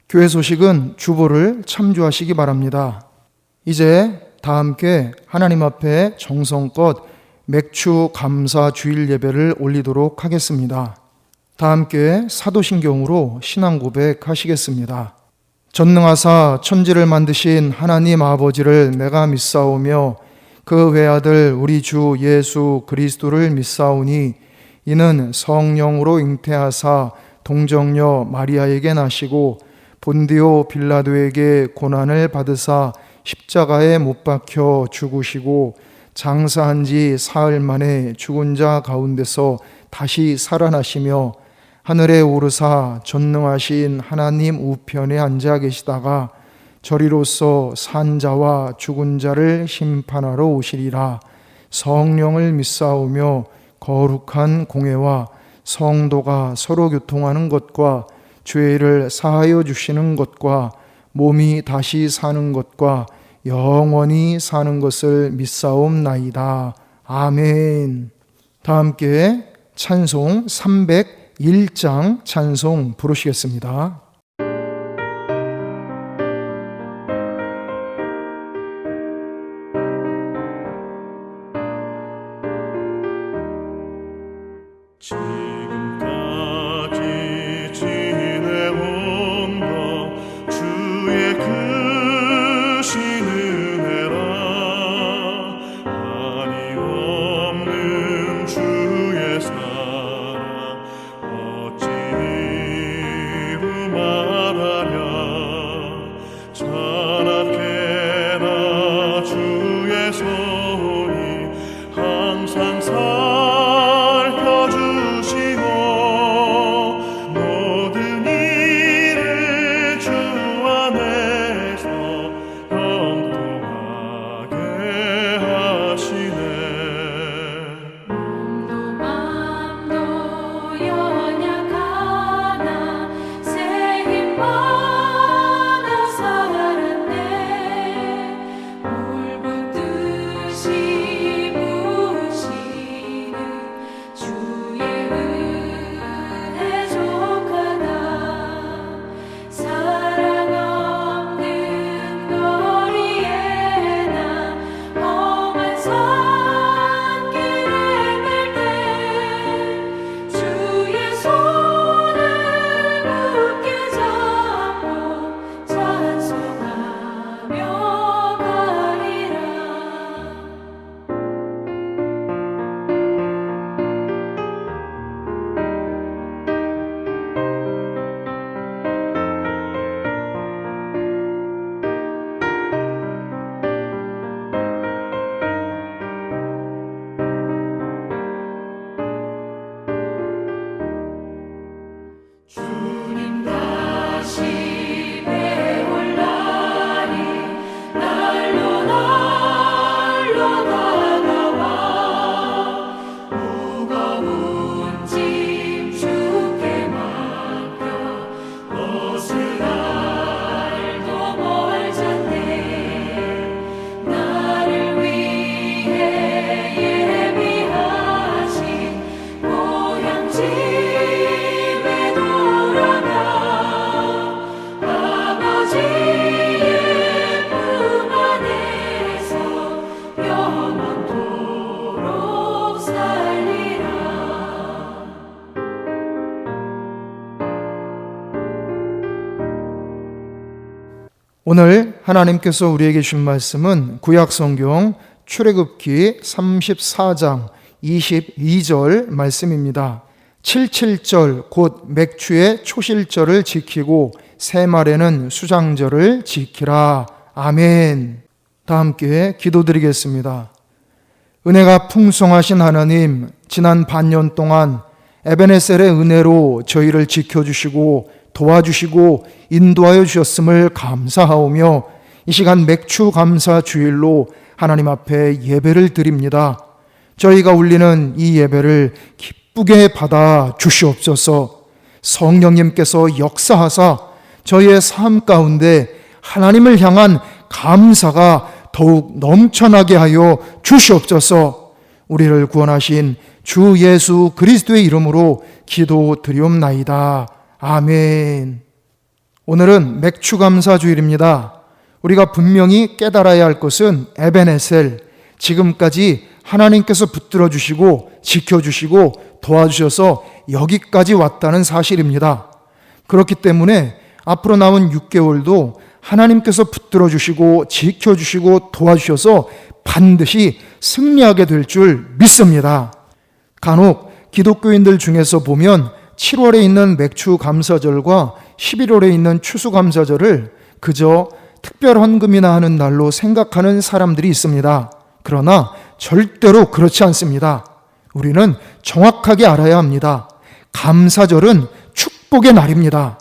교회 소식은 주보를 참조하시기 바랍니다. 이제 다 함께 하나님 앞에 정성껏 맥주 감사 주일 예배를 올리도록 하겠습니다. 다 함께 사도신경으로 신앙 고백하시겠습니다. 전능하사 천지를 만드신 하나님 아버지를 내가 믿사오며 그 외아들 우리 주 예수 그리스도를 믿사오니 이는 성령으로 잉태하사 동정녀 마리아에게 나시고 본디오 빌라도에게 고난을 받으사 십자가에 못 박혀 죽으시고 장사한 지 사흘 만에 죽은 자 가운데서 다시 살아나시며 하늘에 오르사 전능하신 하나님 우편에 앉아 계시다가 저리로서 산 자와 죽은 자를 심판하러 오시리라. 성령을 믿사오며 거룩한 공회와 성도가 서로 교통하는 것과 죄를 사하여 주시는 것과 몸이 다시 사는 것과 영원히 사는 것을 믿사옵나이다. 아멘. 다 함께 찬송 301장 찬송 부르시겠습니다. 지금까지 지내온 것 주의 크신 은혜라. 한이 없는 주의 사랑 어찌 이루 말하랴. 찬악해라 주의 손이 항상 오늘 하나님께서 우리에게 주신 말씀은 구약성경 출애굽기 34장 22절 말씀입니다. 77절 곧 맥주의 초실절을 지키고 새말에는 수장절을 지키라. 아멘. 다 함께 기도드리겠습니다. 은혜가 풍성하신 하나님, 지난 반년 동안 에베네셀의 은혜로 저희를 지켜주시고 도와주시고 인도하여 주셨음을 감사하오며 이 시간 맥주 감사 주일로 하나님 앞에 예배를 드립니다. 저희가 올리는 이 예배를 기쁘게 받아 주시옵소서. 성령님께서 역사하사 저희의 삶 가운데 하나님을 향한 감사가 더욱 넘쳐나게 하여 주시옵소서. 우리를 구원하신 주 예수 그리스도의 이름으로 기도드리옵나이다. 아멘. 오늘은 맥추감사주일입니다. 우리가 분명히 깨달아야 할 것은 에베네셀, 지금까지 하나님께서 붙들어 주시고 지켜주시고 도와주셔서 여기까지 왔다는 사실입니다. 그렇기 때문에 앞으로 남은 6개월도 하나님께서 붙들어 주시고 지켜주시고 도와주셔서 반드시 승리하게 될 줄 믿습니다. 간혹 기독교인들 중에서 보면 7월에 있는 맥추감사절과 11월에 있는 추수감사절을 그저 특별 헌금이나 하는 날로 생각하는 사람들이 있습니다. 그러나 절대로 그렇지 않습니다. 우리는 정확하게 알아야 합니다. 감사절은 축복의 날입니다.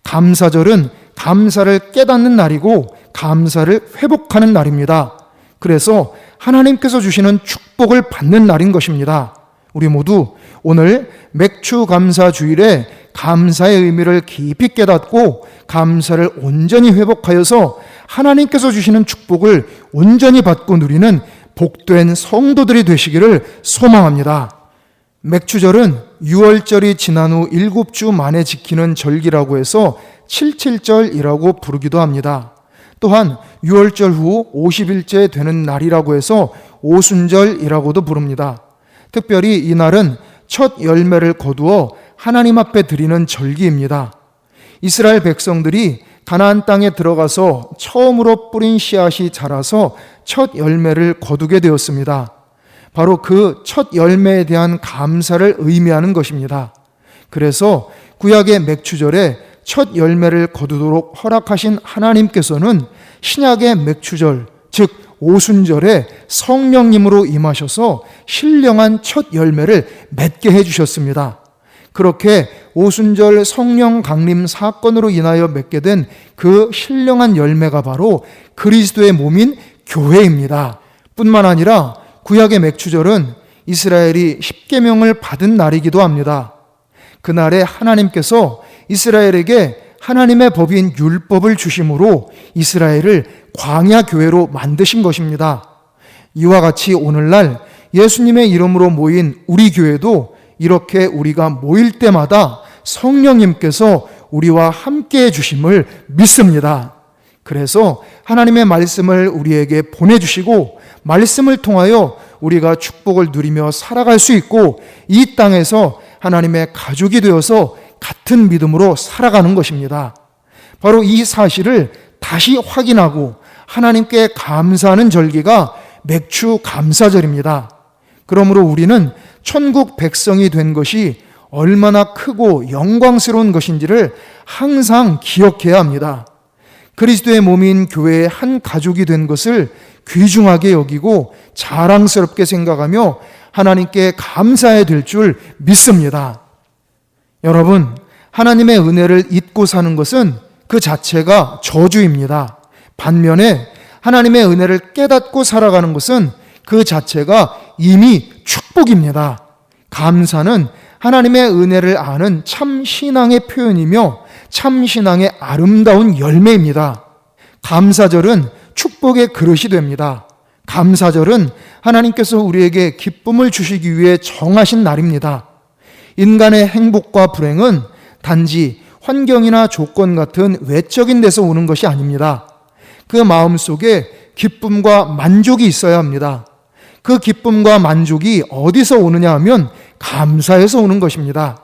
감사절은 감사를 깨닫는 날이고 감사를 회복하는 날입니다. 그래서 하나님께서 주시는 축복을 받는 날인 것입니다. 우리 모두 오늘 맥추감사주일에 감사의 의미를 깊이 깨닫고 감사를 온전히 회복하여서 하나님께서 주시는 축복을 온전히 받고 누리는 복된 성도들이 되시기를 소망합니다. 맥추절은 6월절이 지난 후 7주 만에 지키는 절기라고 해서 77절이라고 부르기도 합니다. 또한 6월절 후 50일째 되는 날이라고 해서 오순절이라고도 부릅니다. 특별히 이날은 첫 열매를 거두어 하나님 앞에 드리는 절기입니다. 이스라엘 백성들이 가나안 땅에 들어가서 처음으로 뿌린 씨앗이 자라서 첫 열매를 거두게 되었습니다. 바로 그 첫 열매에 대한 감사를 의미하는 것입니다. 그래서 구약의 맥추절에 첫 열매를 거두도록 허락하신 하나님께서는 신약의 맥추절, 즉 오순절에 성령님으로 임하셔서 신령한 첫 열매를 맺게 해주셨습니다. 그렇게 오순절 성령 강림 사건으로 인하여 맺게 된 그 신령한 열매가 바로 그리스도의 몸인 교회입니다. 뿐만 아니라 구약의 맥추절은 이스라엘이 십계명을 받은 날이기도 합니다. 그날에 하나님께서 이스라엘에게 하나님의 법인 율법을 주심으로 이스라엘을 광야 교회로 만드신 것입니다. 이와 같이 오늘날 예수님의 이름으로 모인 우리 교회도 이렇게 우리가 모일 때마다 성령님께서 우리와 함께 해주심을 믿습니다. 그래서 하나님의 말씀을 우리에게 보내주시고 말씀을 통하여 우리가 축복을 누리며 살아갈 수 있고 이 땅에서 하나님의 가족이 되어서 같은 믿음으로 살아가는 것입니다. 바로 이 사실을 다시 확인하고 하나님께 감사하는 절기가 맥추감사절입니다. 그러므로 우리는 천국 백성이 된 것이 얼마나 크고 영광스러운 것인지를 항상 기억해야 합니다. 그리스도의 몸인 교회의 한 가족이 된 것을 귀중하게 여기고 자랑스럽게 생각하며 하나님께 감사해야 될 줄 믿습니다. 여러분, 하나님의 은혜를 잊고 사는 것은 그 자체가 저주입니다. 반면에 하나님의 은혜를 깨닫고 살아가는 것은 그 자체가 이미 축복입니다. 감사는 하나님의 은혜를 아는 참 신앙의 표현이며 참 신앙의 아름다운 열매입니다. 감사절은 축복의 그릇이 됩니다. 감사절은 하나님께서 우리에게 기쁨을 주시기 위해 정하신 날입니다. 인간의 행복과 불행은 단지 환경이나 조건 같은 외적인 데서 오는 것이 아닙니다. 그 마음 속에 기쁨과 만족이 있어야 합니다. 그 기쁨과 만족이 어디서 오느냐 하면 감사에서 오는 것입니다.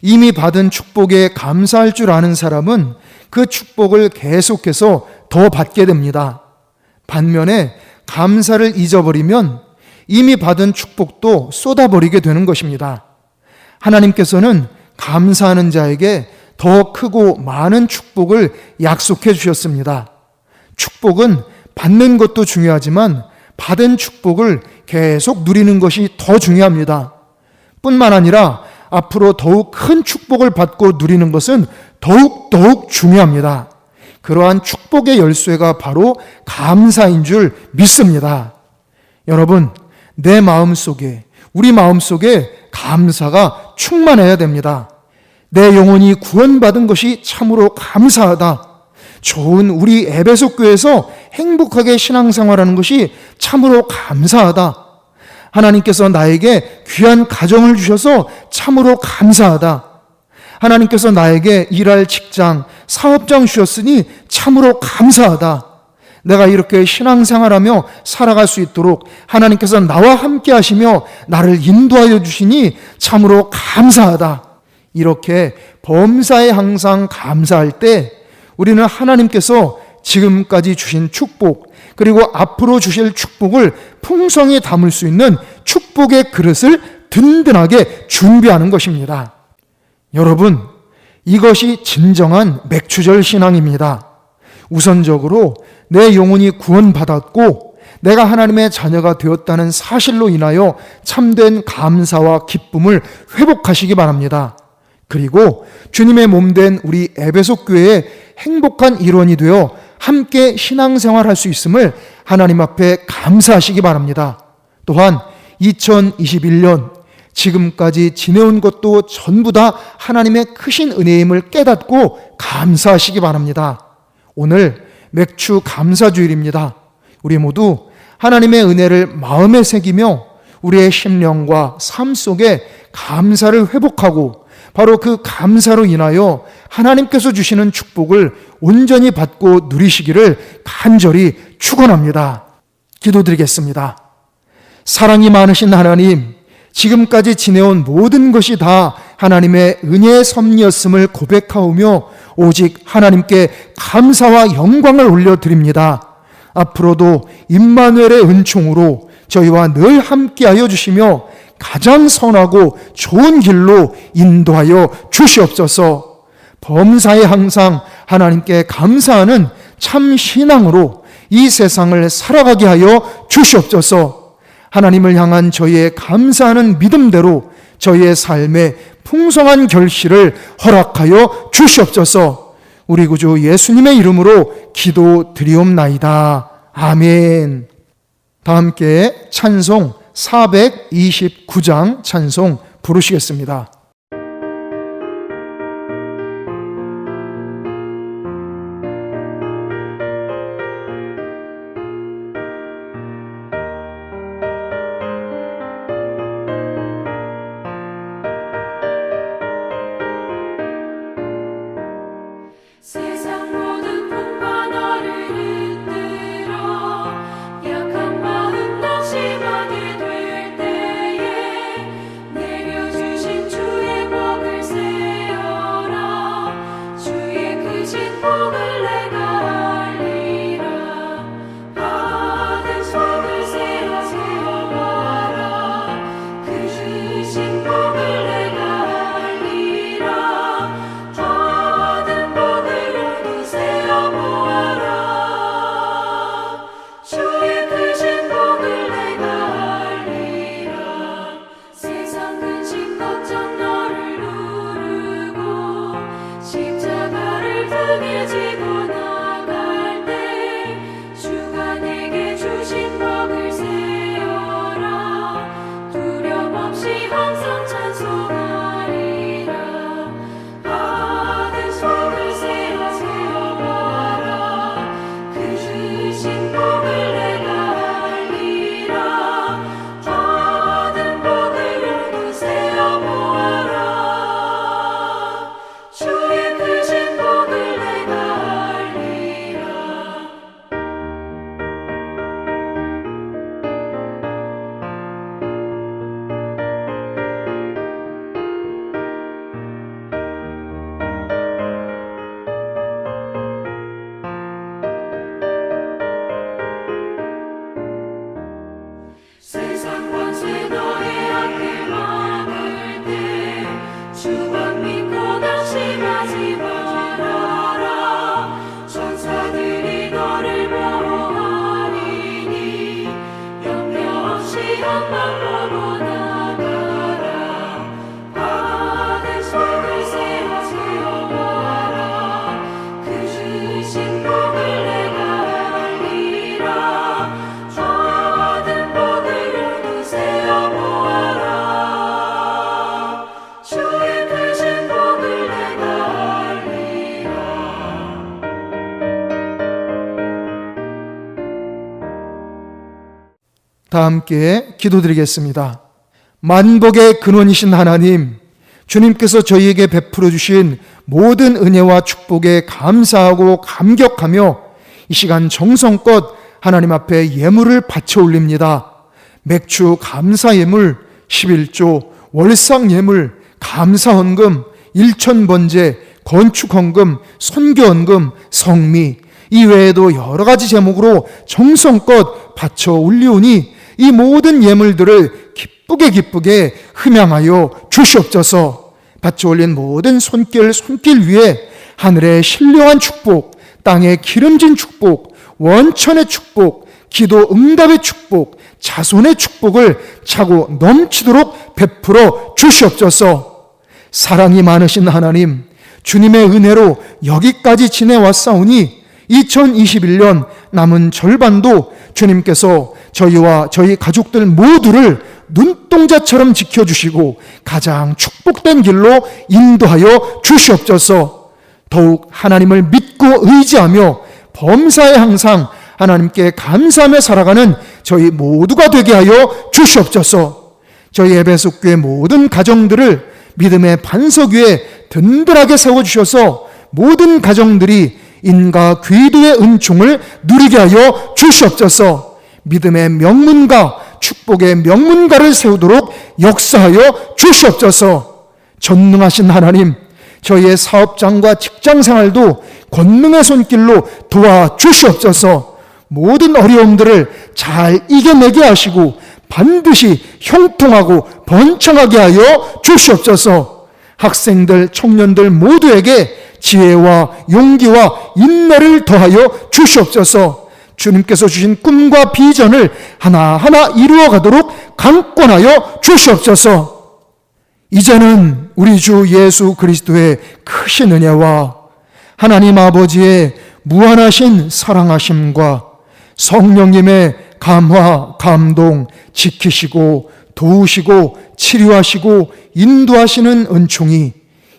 이미 받은 축복에 감사할 줄 아는 사람은 그 축복을 계속해서 더 받게 됩니다. 반면에 감사를 잊어버리면 이미 받은 축복도 쏟아버리게 되는 것입니다. 하나님께서는 감사하는 자에게 더 크고 많은 축복을 약속해 주셨습니다. 축복은 받는 것도 중요하지만 받은 축복을 계속 누리는 것이 더 중요합니다. 뿐만 아니라 앞으로 더욱 큰 축복을 받고 누리는 것은 더욱 중요합니다. 그러한 축복의 열쇠가 바로 감사인 줄 믿습니다. 여러분, 내 마음속에, 우리 마음속에 감사가 충만해야 됩니다. 내 영혼이 구원받은 것이 참으로 감사하다. 좋은 우리 에베소 교회에서 행복하게 신앙생활하는 것이 참으로 감사하다. 하나님께서 나에게 귀한 가정을 주셔서 참으로 감사하다. 하나님께서 나에게 일할 직장, 사업장 주셨으니 참으로 감사하다. 내가 이렇게 신앙생활하며 살아갈 수 있도록 하나님께서 나와 함께 하시며 나를 인도하여 주시니 참으로 감사하다. 이렇게 범사에 항상 감사할 때 우리는 하나님께서 지금까지 주신 축복, 그리고 앞으로 주실 축복을 풍성히 담을 수 있는 축복의 그릇을 든든하게 준비하는 것입니다. 여러분, 이것이 진정한 맥추절 신앙입니다. 우선적으로 내 영혼이 구원받았고 내가 하나님의 자녀가 되었다는 사실로 인하여 참된 감사와 기쁨을 회복하시기 바랍니다. 그리고 주님의 몸된 우리 에베소 교회의 행복한 일원이 되어 함께 신앙생활할 수 있음을 하나님 앞에 감사하시기 바랍니다. 또한 2021년 지금까지 지내온 것도 전부 다 하나님의 크신 은혜임을 깨닫고 감사하시기 바랍니다. 오늘 맥추 감사주일입니다. 우리 모두 하나님의 은혜를 마음에 새기며 우리의 심령과 삶 속에 감사를 회복하고 바로 그 감사로 인하여 하나님께서 주시는 축복을 온전히 받고 누리시기를 간절히 축원합니다. 기도드리겠습니다. 사랑이 많으신 하나님, 지금까지 지내온 모든 것이 다 하나님의 은혜의 섭리였음을 고백하오며 오직 하나님께 감사와 영광을 올려드립니다. 앞으로도 임마누엘의 은총으로 저희와 늘 함께하여 주시며 가장 선하고 좋은 길로 인도하여 주시옵소서. 범사에 항상 하나님께 감사하는 참 신앙으로 이 세상을 살아가게 하여 주시옵소서. 하나님을 향한 저희의 감사하는 믿음대로 저희의 삶에 풍성한 결실을 허락하여 주시옵소서. 우리 구주 예수님의 이름으로 기도드리옵나이다. 아멘. 다 함께 찬송 429장 찬송 부르시겠습니다. 세상 모든 풍파 너를 흔들어 약한 마음 낙심하게 될 때에 내려주신 주의 복을 세어라. 주의 크신 복을 내가 알리라. 받은 속을 세어 모아라. 그 주신 복을 내가 알리라. 받은 복을 세어 모아라. 주의 크신 복을 내가 알리라. 세상 근심 걱정 너를 누르고 십자가를 등에 지고 나갈 때 주가 내게 주신 복을 세어라. 두려움 없이 항상 찬송하리라. 받은 속을 세어 모아라. 그 주신 복을 내가 알리라. 받은 복을 모두 세어 모아라. 주의 크신 복을 내가 알리라. 세상 권세 너의 앞을 막을 때 주만 믿고 낙심하지 말아라. 천사들이 너를 보호하리니 염려 없이 한 발 보고 나가라. 받은 속을 세어 모아라. 그 주신 복을 내가 알리라. 받은 복을 모두 세어 모아라. 주의 크신 복을 내가 알리라. 다 함께 기도드리겠습니다. 만복의 근원이신 하나님, 주님께서 저희에게 베풀어 주신 모든 은혜와 축복에 감사하고 감격하며 이 시간 정성껏 하나님 앞에 예물을 바쳐 올립니다. 맥주 감사 예물 11조, 월상 예물, 감사 헌금, 일천번제, 건축 헌금, 선교 헌금, 성미, 이 외에도 여러 가지 제목으로 정성껏 바쳐 올리오니 이 모든 예물들을 기쁘게 흠양하여 주시옵소서. 바쳐 올린 모든 손길 위에 하늘의 신령한 축복, 땅의 기름진 축복, 원천의 축복, 기도 응답의 축복, 자손의 축복을 차고 넘치도록 베풀어 주시옵소서. 사랑이 많으신 하나님, 주님의 은혜로 여기까지 지내왔사오니 2021년 남은 절반도 주님께서 저희와 저희 가족들 모두를 눈동자처럼 지켜주시고 가장 축복된 길로 인도하여 주시옵소서. 더욱 하나님을 믿고 의지하며 범사에 항상 하나님께 감사하며 살아가는 저희 모두가 되게 하여 주시옵소서. 저희 에베소 교회 모든 가정들을 믿음의 반석 위에 든든하게 세워주셔서 모든 가정들이 인과 귀도의 은총을 누리게 하여 주시옵소서. 믿음의 명문가, 축복의 명문가를 세우도록 역사하여 주시옵소서. 전능하신 하나님, 저희의 사업장과 직장생활도 권능의 손길로 도와주시옵소서. 모든 어려움들을 잘 이겨내게 하시고 반드시 형통하고 번창하게 하여 주시옵소서. 학생들, 청년들 모두에게 지혜와 용기와 인내를 더하여 주시옵소서. 주님께서 주신 꿈과 비전을 하나하나 이루어가도록 강권하여 주시옵소서. 이제는 우리 주 예수 그리스도의 크신 은혜와 하나님 아버지의 무한하신 사랑하심과 성령님의 감화, 감동, 지키시고 도우시고 치료하시고 인도하시는 은총이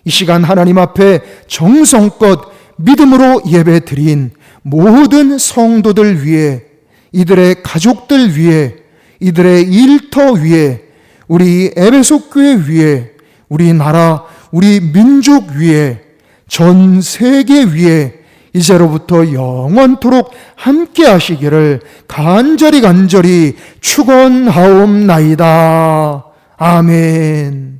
이 시간 하나님 앞에 정성껏 믿음으로 예배드린 모든 성도들 위에, 이들의 가족들 위에, 이들의 일터 위에, 우리 에베소 교회 위에, 우리 나라, 우리 민족 위에, 전 세계 위에 이제로부터 영원토록 함께 하시기를 간절히 축원하옵나이다. 아멘.